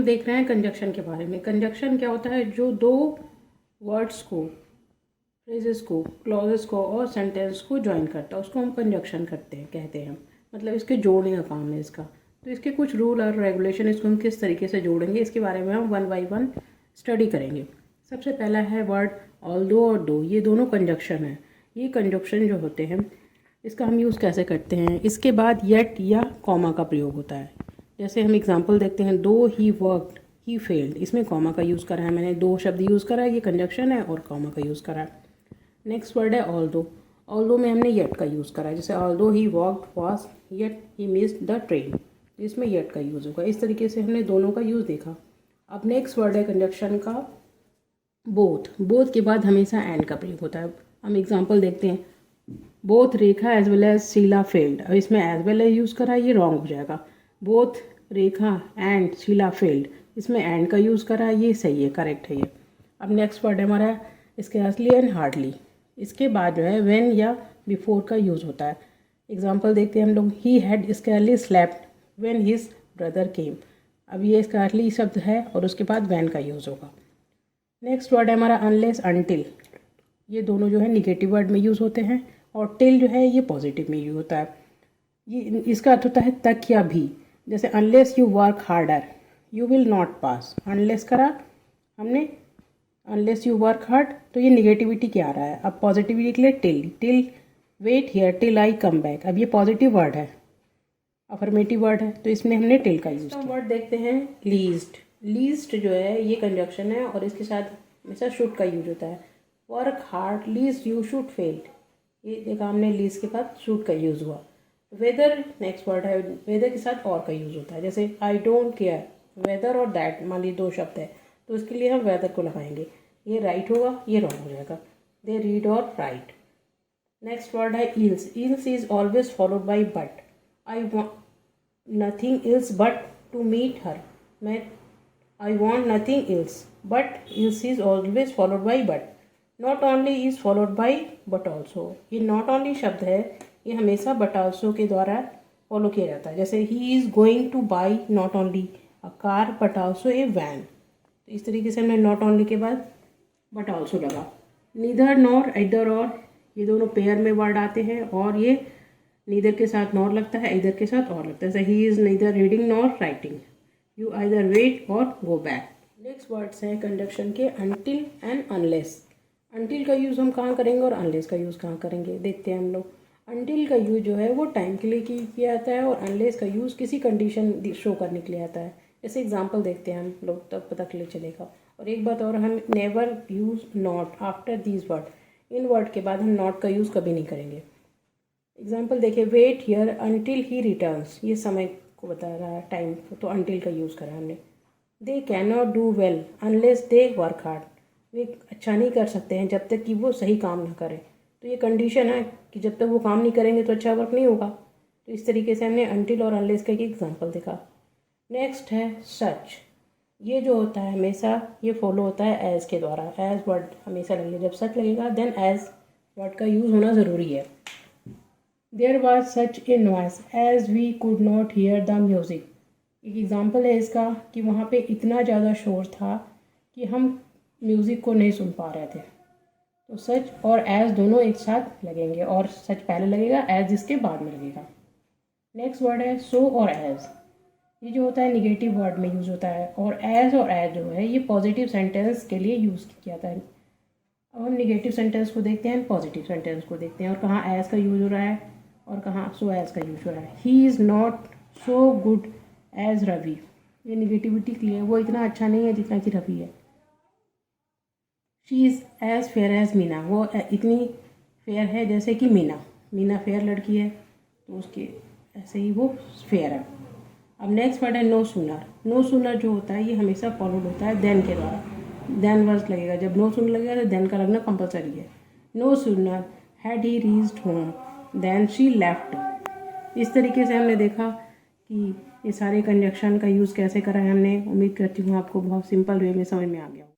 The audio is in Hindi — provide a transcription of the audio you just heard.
देख रहे हैं कंजक्शन के बारे में। कंजक्शन क्या होता है? जो दो वर्ड्स को, फ्रेजेस को, क्लॉजेस को और सेंटेंस को ज्वाइन करता है उसको हम कंजक्शन कहते हैं। मतलब इसके जोड़ने का काम है इसका। तो इसके कुछ रूल और रेगुलेशन, इसको हम किस तरीके से जोड़ेंगे इसके बारे में हम वन बाय वन स्टडी करेंगे। सबसे पहला है वर्ड ऑल्दो और दो, ये दोनों कंजक्शन है। ये कंजक्शन जो होते हैं इसका हम यूज़ कैसे करते हैं? इसके बाद येट या कॉमा का प्रयोग होता है। जैसे हम एग्जांपल देखते हैं, दो ही वर्कड ही फेल्ड, इसमें कॉमा का यूज़ करा है मैंने, दो शब्द यूज़ करा है, ये कंजक्शन है, और कॉमा का यूज़ करा है। नेक्स्ट वर्ड है ऑल्दो। ऑल्दो में हमने येट का यूज़ करा है। जैसे although he walked fast yet he missed the train, इसमें येट का यूज़ होगा। इस तरीके से हमने दोनों का यूज़ देखा। अब नेक्स्ट वर्ड है कंजक्शन का बोथ। बोथ के बाद हमेशा एंड का प्रयोग होता है। हम एग्जांपल देखते हैं, both Rekha as well as Sheela failed. अब इसमें एज वेल एज यूज़ करा है, ये रॉन्ग हो जाएगा। Both Rekha and Sheila failed, इसमें एंड का यूज़ करा है, ये सही है, करेक्ट है ये। अब नेक्स्ट वर्ड है हमारा स्कैर्सली एंड हार्डली। इसके बाद जो है व्हेन या बिफोर का यूज़ होता है। एग्जांपल देखते हैं हम लोग, he had scarcely slept when his brother came. अब ये स्कैर्सली शब्द है और उसके बाद व्हेन का यूज़ होगा। नेक्स्ट वर्ड है हमारा अनलेस अनटिल। ये दोनों जो है निगेटिव वर्ड में यूज़ होते हैं और टिल जो है ये पॉजिटिव में यूज होता है। ये इसका अर्थ होता है तक या भी। जैसे unless you work harder you will not pass. Unless करा हमने, अनलेस यू वर्क हार्ड, तो ये निगेटिविटी क्या आ रहा है? अब पॉजिटिविटी के लिए till, till wait here till I come back. अब ये पॉजिटिव वर्ड है, अफर्मेटिव वर्ड है, तो इसमें हमने टिल का यूज़ किया। वर्ड देखते हैं लीस्ट। लीस्ट जो है ये कंजक्शन है और इसके साथ हमेशा शुड का यूज होता है। Work hard least you should fail, ये देखा हमने, लीस्ट के साथ शुड का यूज़ हुआ। वेदर नेक्स्ट वर्ड है, वेदर के साथ और का यूज़ होता है। जैसे आई डोंट केयर वेदर और दैट, मान ली दो शब्द है तो उसके लिए हम वेदर को लगाएंगे। ये राइट होगा, ये रॉन्ग हो जाएगा। दे रीड और राइट। नेक्स्ट वर्ड है else. Else is always followed by but. I want nothing else but to meet her. मैं I want nothing else but else is always followed by but. Not only is followed by but also. ये नॉट ओनली शब्द है, ये हमेशा बट ऑल्सो के द्वारा फॉलो किया जाता है। जैसे ही is going to buy not only a car but also a van. तो इस तरीके से हमने नॉट ओनली के बाद बट ऑल्सो लगा। नीदर नॉर इधर और, ये दोनों पेयर में वर्ड आते हैं और ये नीदर के साथ नॉर लगता है, इधर के साथ और लगता है। जैसे ही is neither reading nor writing, you either wait or go back. Next words हैं कंजक्शन के अनटिल एंड अनलेस। अनटिल का यूज़ हम कहाँ करेंगे और अनलेस का यूज़ कहाँ करेंगे, देखते हैं हम लोग। अनटिल का यूज़ जो है वो टाइम के लिए किया जाता है और अनलेस का यूज़ किसी कंडीशन शो करने के लिए आता है। जैसे एग्जांपल देखते हैं हम लोग, तब पता चले चलेगा। और एक बात और, हम never use not after these word. In word के बाद हम नॉट का यूज़ कभी नहीं करेंगे। एग्जाम्पल देखिए, wait here until he returns, ये समय को बता रहा है, टाइम को, तो अनटिल का यूज़ करा हमने। They can not do well unless they work hard. वे अच्छा नहीं कर सकते हैं जब तक कि वो सही काम ना करें। तो ये कंडीशन है कि जब तक वो काम नहीं करेंगे तो अच्छा वर्क नहीं होगा। तो इस तरीके से हमने अनटिल और अनलेस का एक एग्जांपल देखा। नेक्स्ट है सच। ये जो होता है हमेशा ये फॉलो होता है एज के द्वारा। एज वर्ड हमेशा लगेगा, जब सच लगेगा देन एज वर्ड का यूज़ होना ज़रूरी है। There was such a noise as we could not hear the music. एक एग्जाम्पल है इसका कि वहाँ पे इतना ज़्यादा शोर था कि हम म्यूज़िक को नहीं सुन पा रहे थे। तो सच और एज दोनों एक साथ लगेंगे और सच पहले लगेगा, एज इसके बाद में लगेगा। नेक्स्ट वर्ड है सो और एज। ये जो होता है निगेटिव वर्ड में यूज़ होता है और एज जो है ये पॉजिटिव सेंटेंस के लिए यूज़ किया जाता है। अब हम निगेटिव सेंटेंस को देखते हैं, पॉजिटिव सेंटेंस को देखते हैं और कहाँ एज का यूज़ हो रहा है और कहाँ सो एज का यूज़ हो रहा है। He is not so good as Ravi. ये निगेटिविटी के लिए, वो इतना अच्छा नहीं है जितना कि रवि है। She is as fair as Meena. वो इतनी फेयर है जैसे कि मीना। मीना फेयर लड़की है तो उसके ऐसे ही वो फेयर है। अब नेक्स्ट वर्ड है नो सूनर। नो सूनर जो होता है ये हमेशा फॉलोड होता है देन के द्वारा। देन वर्ड लगेगा, जब नो सूनर लगेगा तो देन का लगना कंपलसरी है। No sooner had he reached home then she left. इस तरीके से हमने देखा कि ये सारे कंजक्शन का यूज़ कैसे करा है हमने। उम्मीद करती हूँ आपको बहुत सिंपल वे में समझ में आ गया हो।